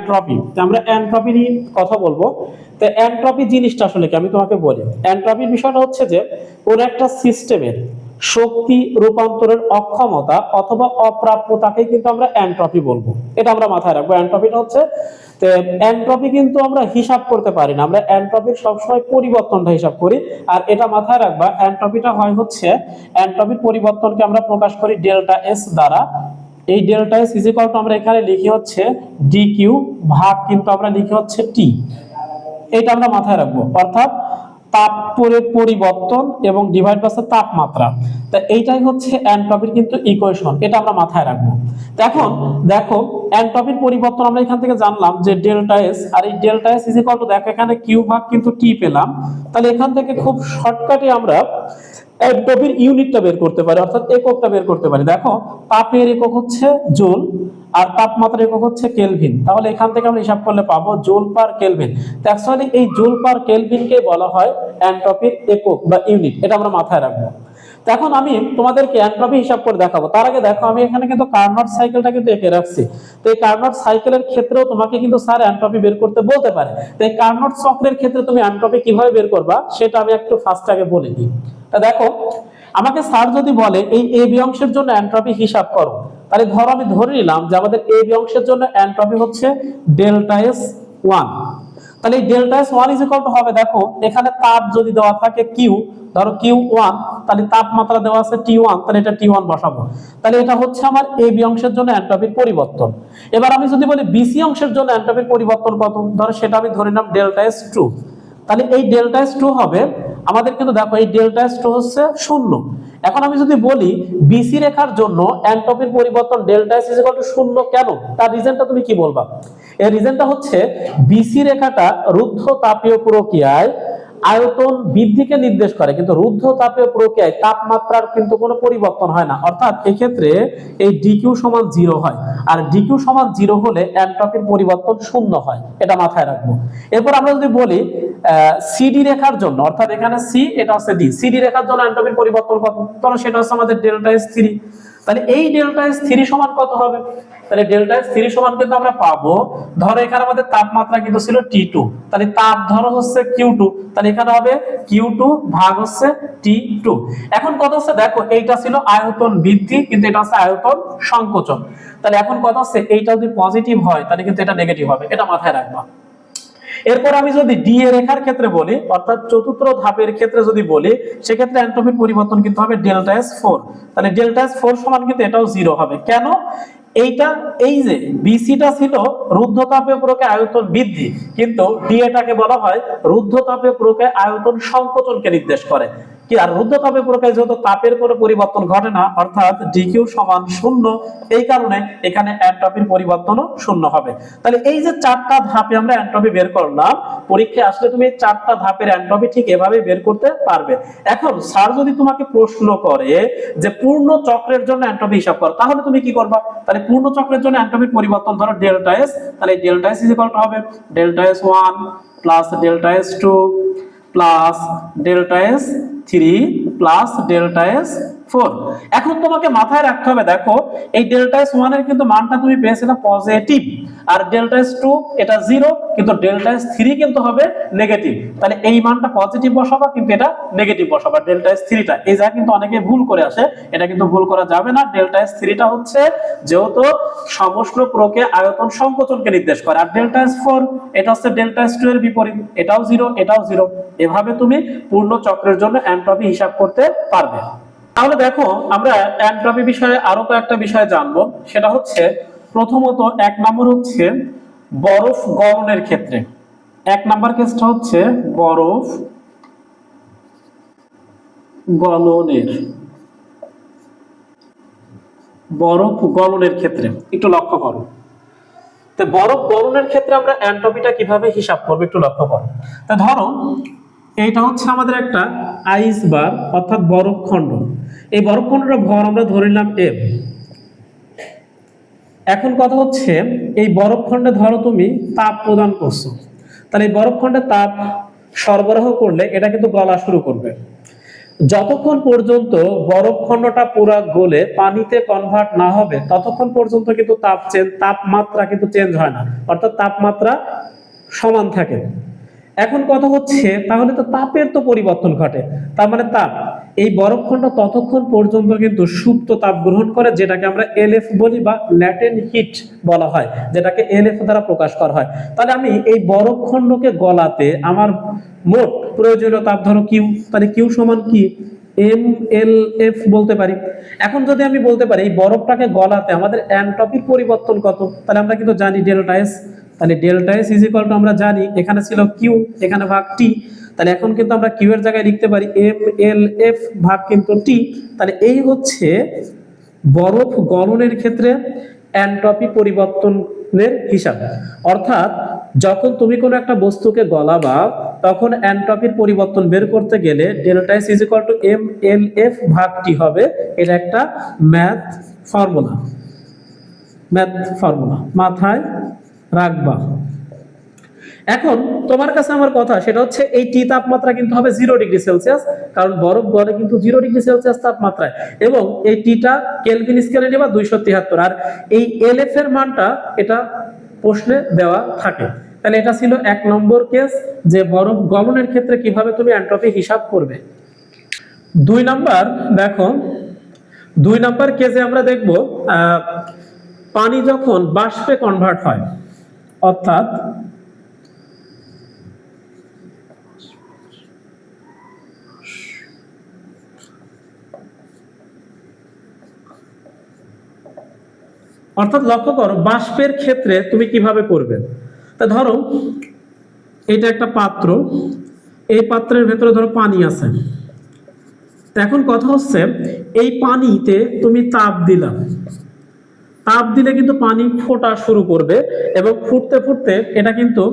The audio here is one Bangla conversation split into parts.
এনট্রপি। আমরা এনট্রপি নিয়ে কথা বলবো। তো এনট্রপি জিনিসটা আসলে কি আমি তোমাকে বলি। এনট্রপির বিষয়টা হচ্ছে যে কোন একটা সিস্টেমের শক্তি রূপান্তরের অক্ষমতা অথবা অপ্রাপ্যতাকে কিন্তু আমরা এনট্রপি বলবো। এটা আমরা মাথায় রাখবো। এনট্রপিটা হচ্ছে, তো এনট্রপি কিন্তু আমরা হিসাব করতে পারি না, আমরা এনট্রপির সবসময় পরিবর্তনটা হিসাব করি। আর এটা মাথায় রাখবা, এনট্রপিটা হয় হচ্ছে, এনট্রপির পরিবর্তনকে আমরা প্রকাশ করি ডেল্টা এস দ্বারা। এই delta S is equal two আমরা এখানে লিখি হচ্ছে ডি কিউ ভাগ কিন্তু আমরা লিখি হচ্ছে টি। এটা আমরা মাথায় রাখবো, অর্থাৎ তাপের পরিবর্তন এবং ডিভাইড বাই তাপমাত্রা। তা এইটাই হচ্ছে এনট্রপির কিন্তু ইকুয়েশন, এটা আমরা মাথায় রাখবো। এখন দেখো এনট্রপির পরিবর্তন আমরা এখান থেকে জানলাম যে ডেল্টা এস, আর এই delta S is equal two দেখো এখানে কিউ ভাগ কিন্তু টি পেলাম। তাহলে এখান থেকে খুব শর্টকাটে আমরা এনট্রপির ইউনিটটা বের করতে পারি, অর্থাৎ এককটা বের করতে পারি। দেখো তাপের একক হচ্ছে জুল আর তাপমাত্রার একক হচ্ছে কেলভিন। তাহলে এখান থেকে আমরা হিসাব করলে পাবো জুল পার কেলভিন। তো অ্যাকচুয়ালি এই জুল পার কেলভিনকে বলা হয় এনট্রপির একক বা ইউনিট, এটা আমরা মাথায় রাখবো। তো এখন আমি তোমাদেরকে এনট্রপি হিসাব করে দেখাবো। তার আগে দেখো আমি এখানে কিন্তু কার্নট সাইকেলটা কিন্তু এঁকে রাখছি। তো এই কার্নট সাইকেলের ক্ষেত্রেও তোমাকে কিন্তু স্যার এনট্রপি বের করতে বলতে পারে। তো এই কার্নট চক্রের ক্ষেত্রে তুমি এনট্রপি কিভাবে বের করবা সেটা আমি একটু ফার্স্ট আগে বলে দিই। তা দেখো আমাকে স্যার যদি বলে এই এ বি অংশের জন্য এনট্রপি হিসাব করো, তাহলে ধরো আমি ধরে নিলাম যে আমাদের এ বি অংশের জন্য এনট্রপি হচ্ছে ডেল্টা এস 1। তাহলে এই delta S 1 is equal to হবে, দেখো এখানে তাপ যদি দেওয়া থাকে কিউ, ধরো কিউ 1, তাহলে তাপমাত্রা দেওয়া আছে T1, তাহলে এটা T1 বসাবো। তাহলে এটা হচ্ছে আমার এ বি অংশের জন্য এনট্রপির পরিবর্তন। এবার আমি যদি বলি বিসি অংশের জন্য এনট্রপির পরিবর্তন কত, ধরো সেটা আমি ধরে নিলাম ডেল্টা এস 2। তাহলে এই ডেল্টা এস 2 হবে আমাদের, কিন্তু দেখো এই ডেল্টা এস 2 হচ্ছে 0। এখন আমি যদি বলি বিসি রেখার জন্য এনট্রপির পরিবর্তন delta S is equal two 0 কেন, তার রিজনটা তুমি কি বলবা? এর রিজনটা হচ্ছে বিসি রেখাটা রুদ্ধ তাপীয় প্রক্রিয়ায় আয়তন বৃদ্ধিকে নির্দেশ করে, কিন্তু রুদ্ধ তাপীয় প্রক্রিয়ায় তাপমাত্রার কিন্তু কোনো পরিবর্তন হয় না। অর্থাৎ এক্ষেত্রে এই ডিকিউ সমান 0 হয়, আর ডিকিউ সমান 0 হলে এনট্রপির পরিবর্তন 0 হয়, এটা মাথায় রাখবো। এরপর আমরা যদি বলি সিডি রেখার জন্য, অর্থাৎ এখানে সি এটা হচ্ছে ডি, সিডি রেখার জন্য এনট্রপির পরিবর্তন কত, তাহলে সেটা হচ্ছে আমাদের ডেল্টা এস 3। তাহলে এই ডেল্টা এস 3 সমান কত হবে? তাহলে ডেল্টা এস 3 সমান কিন্তু আমরা পাবো, ধরো এখানে আমাদের তাপমাত্রা কিন্তু ছিল T2, তাহলে তাপ ধরো হচ্ছে Q2, তাহলে এখানে হবে Q2 ভাগ হচ্ছে T2। এখন কত হচ্ছে দেখো, এইটা ছিল আয়তন বৃদ্ধি, কিন্তু এটা হচ্ছে আয়তন সংকোচন। তাহলে এখন কথা হচ্ছে এইটা যদি পজিটিভ হয় তাহলে কিন্তু এটা নেগেটিভ হবে, এটা মাথায় রাখবা। এরপর আমি যদি ডি এ রেখার ক্ষেত্রে বলি, অর্থাৎ চতুর্থ ধাপের ক্ষেত্রে যদি বলি, সেক্ষেত্রে এনট্রপির পরিবর্তন কিন্তু হবে ডেল্টা এস 4। তাহলে ডেল্টা এস 4 সমান কিন্তু এটাও 0 হবে। কেন? এইটা এই যে বিসিটা ছিল রুদ্ধতাপীয় প্রক্রিয়া আয়তন বৃদ্ধি, কিন্তু ডিএটাকে বলা হয় রুদ্ধতাপীয় প্রক্রিয়া আয়তন সংকোচনকে নির্দেশ করে। কি আর রুদ্ধতাপীয় প্রক্রিয়ায় যেহেতু তাপের কোনো পরিবর্তন ঘটে না, অর্থাৎ ডিকিউ সমান 0, এই কারণে এখানে এনট্রপির পরিবর্তনও 0 হবে। তাহলে এই যে 4টা ধাপে আমরা এনট্রপি বের করলাম, পরীক্ষায় আসলে তুমি 4টা ধাপের এনট্রপি ঠিক এভাবে বের করতে পারবে। এখন স্যার যদি তোমাকে প্রশ্ন করে যে পূর্ণ চক্রের জন্য এনট্রপি হিসাব করো, তাহলে তুমি কি করবা? তাহলে পূর্ণ চক্রের জন্য এনট্রপির পরিবর্তন ধরো ডেল্টা এস, তাহলে delta S is equal to হবে delta S 1 plus delta S 2 plus delta S 3 plus delta S 4। এখন তোমাকে মাথায় রাখতে হবে, দেখো এই ডেল্টা এস 1 এর কিন্তু মানটা তুমি পেয়েছিলে পজিটিভ, আর ডেল্টা এস 2 এটা 0, কিন্তু ডেল্টা এস 3 কিন্তু হবে নেগেটিভ। তাহলে এই মানটা পজিটিভ বসাবা, কিন্তু এটা নেগেটিভ বসাবা ডেল্টা এস 3 টা। এই যা কিন্তু অনেকে ভুল করে আসে, এটা কিন্তু ভুল করা যাবে না। ডেল্টা এস 3 টা হচ্ছে যেহেতু সমষ্ণ প্রক্রিয়া আয়তন সংকোচনকে নির্দেশ করে, আর ডেল্টা এস 4 এটা হচ্ছে ডেল্টা এস 2 এর বিপরীত, এটাও 0 এটাও 0। এভাবে তুমি পূর্ণ চক্রের জন্য এনট্রপি হিসাব করতে পারবে। তাহলে দেখো আমরা এনট্রপি বিষয়ে আরো কয়েকটা বিষয় জানবো। সেটা হচ্ছে প্রথমত 1 নম্বর হচ্ছে বরফ গলনের ক্ষেত্রে। 1 নম্বর কেসটা হচ্ছে বরফ গলনের ক্ষেত্রে একটু লক্ষ্য করো। তো বরফ গলনের ক্ষেত্রে আমরা এনট্রপিটা কিভাবে হিসাব করব একটু লক্ষ্য করো। তা ধরো এইটা হচ্ছে আমাদের একটা আইস বার, অর্থাৎ বরফখণ্ড। এই বরফখণ্ডের ভর আমরা ধরে নিলাম m। এখন কথা হচ্ছে এই বরফখণ্ডে ধরো তুমি তাপ প্রদান করছো, তাহলে এই বরফখণ্ডে তাপ সরবরাহ করলে এটা কিন্তু গলা শুরু করবে। যতক্ষণ পর্যন্ত বরফখণ্ডটা পুরা গলে পানিতে কনভার্ট না হবে ততক্ষণ পর্যন্ত কিন্তু তাপমাত্রা কিন্তু চেঞ্জ হয় না, অর্থাৎ তাপমাত্রা সমান থাকে। এখন কথা হচ্ছে তাহলে তো তাপের তো পরিবর্তন ঘটে, তার মানে তাপ এই বরফখণ্ড ততক্ষণ পর্যন্ত কিন্তু সুপ্ত তাপ গ্রহণ করে, যেটাকে আমরা এলএফ বলি বা ল্যাটেন্ট হিট বলা হয়, যেটাকে এলএফ দ্বারা প্রকাশ করা হয়। তাহলে আমি এই বরফখণ্ডকে গলাতে আমার মোট প্রয়োজনীয় তাপ ধরো কিউ, তাহলে কিউ সমান কি এম এল এফ বলতে পারি। এখন যদি আমি বলতে পারি এই বরফটাকে গলাতে আমাদের এনট্রপির পরিবর্তন কত, তাহলে আমরা কিন্তু জানি ডেল্টা এস। তাহলে delta S is equal two আমরা জানি এখানে ছিল কিউ, এখানে ভাগ টি, তাহলে এখন কিন্তু আমরা কিউ এর জায়গায় লিখতে পারি এম এল এফ ভাগ কিন্তু টি। তাহলে এই হচ্ছে বরফ গলনের ক্ষেত্রে এনট্রপি পরিবর্তনের হিসাব। অর্থাৎ যখন তুমি কোনো একটা বস্তুকে গলাবা তখন এনট্রপির পরিবর্তন বের করতে গেলে delta S is equal to M L F ভাগ টি হবে। এটা একটা ম্যাথ ফর্মুলা মাথায় রাখবা। এখন তোমার কাছে আমার কথা সেটা হচ্ছে এই টি তাপমাত্রা কিন্তু হবে 0°C, কারণ বরফ গলে কিন্তু 0°C তাপমাত্রায়, এবং এই টিটা কেলভিন স্কেলে নেবা 273, আর এই এলএফ এর মানটা এটা প্রশ্নে দেওয়া থাকে। তাহলে এটা ছিল 1 নম্বর কেস, যে বরফ গলনের ক্ষেত্রে কিভাবে তুমি এনট্রপি হিসাব করবে। 2 নাম্বার দেখো, 2 নাম্বার কেসে আমরা দেখব পানি যখন বাষ্পে কনভার্ট হয়, অর্থাৎ লক্ষ্য করো বাষ্পের ক্ষেত্রে তুমি কিভাবে করবে। তা ধরো এটা একটা পাত্র, এই পাত্রের ভেতরে ধরো পানি আছে। এখন কথা হচ্ছে এই পানিতে তুমি তাপ দিলে কিন্তু পানি ফোটা শুরু করবে, এবং ফুটতে ফুটতে এটা কিন্তু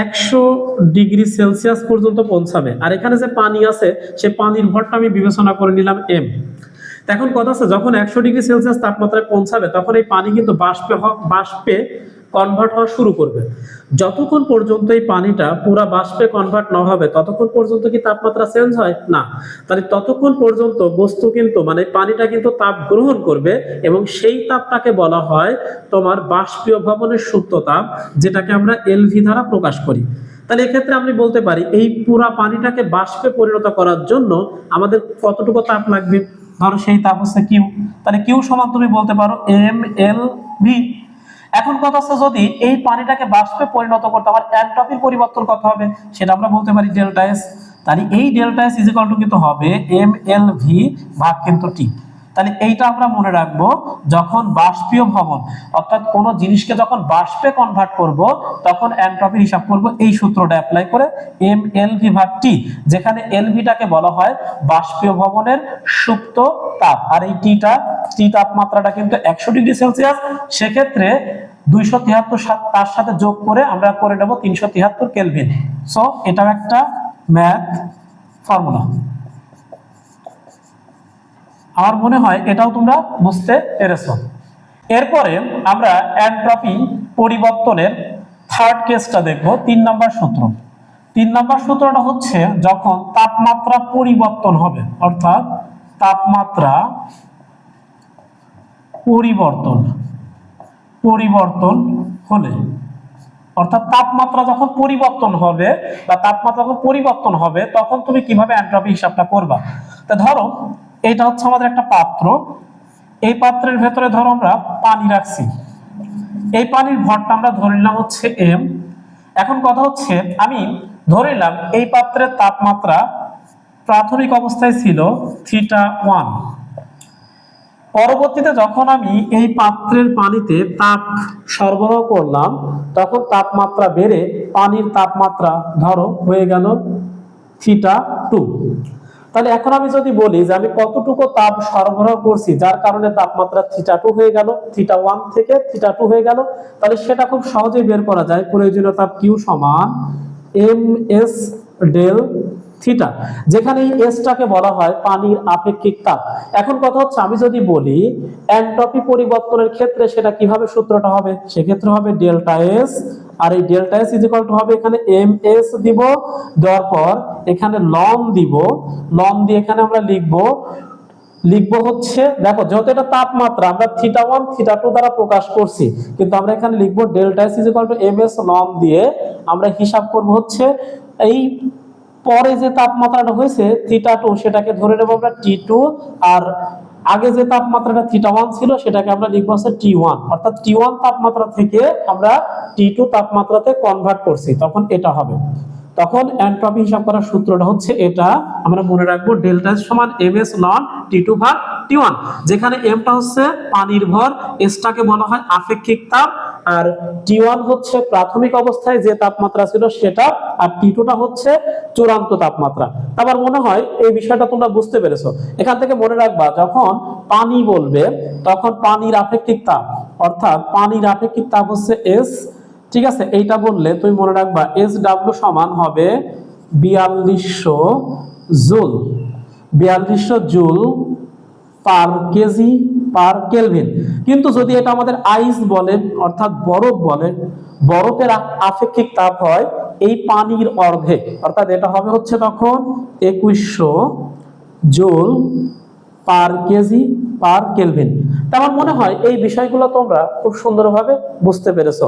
100°C পর্যন্ত পৌঁছাবে। আর এখানে যে পানি আছে সে পানির ভরটা আমি বিবেচনা করে নিলাম এম। এখন কথা আছে যখন 100°C তাপমাত্রায় পৌঁছাবে তখন এই পানি কিন্তু বাষ্পে কনভার্ট হওয়া শুরু করবে। যতক্ষণ পর্যন্ত এই পানিটা পুরা বাষ্পে কনভার্ট না হবে ততক্ষণ পর্যন্ত কি তাপমাত্রা চেঞ্জ হয় না। তাহলে ততক্ষণ পর্যন্ত বস্তু কিন্তু মানে পানিটা কিন্তু তাপ গ্রহণ করবে, এবং সেই তাপটাকে বলা হয় তোমার বাষ্পীয় ভবনের সুপ্ত তাপ, যেটাকে আমরা এলভি দ্বারা প্রকাশ করি। তাহলে এক্ষেত্রে আমি বলতে পারি এই পুরা পানিটাকে বাষ্পে পরিণত করার জন্য আমাদের কতটুকু তাপ লাগবে, ধরো সেই তাপ হচ্ছে কিউ। তাহলে কিউ সমান তুমি বলতে পারো এম এল ভি। এখন কথা হচ্ছে যদি এই পানিটাকে বাষ্পে পরিণত করতে আমার এনট্রপির পরিবর্তন কত হবে, সেটা আমরা বলতে পারি ডেল্টা এস। তাহলে এই delta S is equal two কিন্তু হবে এম এল ভি ভাগ কিন্তু টি। তাহলে এইটা আমরা মনে রাখবো, যখন বাষ্পীয় ভবন অর্থাৎ কোন জিনিসকে যখন বাষ্পে কনভার্ট করব তখন এনট্রপির হিসাব করব এই সূত্রটা অ্যাপ্লাই করে এম এল ভি ভাগ টি, যেখানে এল ভিটাকে বলা হয় বাষ্পীয় ভবনের সুপ্ত তাপ, আর এই টি তাপমাত্রাটা কিন্তু 100°C। সেক্ষেত্রে 273 তার সাথে যোগ করে আমরা করে নেব 373 কেলভিন। সো এটাও একটা ম্যাথ ফর্মুলা। আমার মনে হয় এটাও তোমরা বুঝতে পেরেছো। এরপরে আমরা এনট্রপি পরিবর্তনের থার্ড কেসটা দেখব, 3 নম্বর সূত্র। 3 নম্বর সূত্রটা হচ্ছে যখন তাপমাত্রা পরিবর্তন হবে, অর্থাৎ তাপমাত্রা পরিবর্তন হলে, অর্থাৎ তাপমাত্রা যখন পরিবর্তন হবে বা তাপমাত্রা যখন পরিবর্তন হবে তখন তুমি কিভাবে এনট্রপি হিসাবটা করবা। তা ধরো এটা হচ্ছে আমাদের একটা পাত্র, এই পাত্রের ভেতরে ধরো আমরা পানি রাখছি, এই পানির ভরটা আমরা ধরে নিলাম হচ্ছে এম। এখন কথা হচ্ছে আমি ধরে নিলাম এই পাত্রের তাপমাত্রা প্রাথমিক অবস্থায় ছিল θ1। পরবর্তীতে যখন আমি এই পাত্রের পানিতে তাপ সরবরাহ করলাম তখন তাপমাত্রা বেড়ে পানির তাপমাত্রা ধরো হয়ে গেল θ2। তাহলে এখন আমি যদি বলি যে আমি কতটুকু তাপ সরবরাহ করছি যার কারণে তাপমাত্রা θ2 হয়ে গেল, θ1 থেকে θ2 হয়ে গেল, তাহলে সেটা খুব সহজেই বের করা যায়। প্রয়োজনীয় তাপ Q সমান ms ডেল থিটা, যেখানে এই এসটাকে বলা হয় পানির আপেক্ষিক তাপ। এখন কথা হচ্ছে আমি যদি বলি এনট্রপি পরিবর্তনের ক্ষেত্রে সেটা কিভাবে সূত্রটা হবে, সেক্ষেত্রে হবে ডেল্টা এস আর এই delta S is equal to হবে এখানে এম এস দিব, দেওয়ার পর এখানে লন দিব, লন দিয়ে এখানে আমরা লিখবো হচ্ছে, দেখো যেহেতু এটা তাপমাত্রা আমরা θ1 θ2 দ্বারা প্রকাশ করছি, কিন্তু আমরা এখানে লিখবো delta S is equal to M S ln দিয়ে আমরা হিসাব করব হচ্ছে এই পরে যে তাপমাত্রাটা হয়েছে θ2 সেটাকে ধরে নেব আমরা T2, আর আগে যে তাপমাত্রাটা θ1 ছিল সেটাকে আমরা লিখবো হচ্ছে T1, অর্থাৎ T1 তাপমাত্রা থেকে আমরা T2 তাপমাত্রাতে কনভার্ট করছি, তখন এটা হবে। তখন এনট্রপি হিসাব করার সূত্রটা হচ্ছে এটা, আমরা মনে রাখবো ডেল্টা এস সমান এমএস লন T2 ভাগ T1, যেখানে এমটা হচ্ছে পানির ভর, এসটাকে বলা হয় আপেক্ষিক তাপ, আর T1 হচ্ছে প্রাথমিক অবস্থায় যে তাপমাত্রা ছিল সেটা, আর T2টা হচ্ছে চূড়ান্ত তাপমাত্রা। আমার মনে হয় এই বিষয়টা তোমরা বুঝতে পেরেছো। এখান থেকে মনে রাখবা যখন পানি বলবে তখন পানির আপেক্ষিক তাপ, অর্থাৎ পানির আপেক্ষিক তাপ হচ্ছে এস, ঠিক আছে? এইটা বললে তুমি মনে রাখবা এস ডাব্লিউ সমান হবে 4200 joule, 4200 joule per kg per kelvin. কিন্তু যদি এটা আমাদের আইস বলে অর্থাৎ বরফ বলে, বরফের আপেক্ষিক তাপ হয় এই পানির অর্ধেক, অর্থাৎ এটা হবে হচ্ছে তখন 2100 joule per kg per kelvin. আমার মনে হয় এই বিষয়গুলো তোমরা খুব সুন্দরভাবে বুঝতে পেরেছো।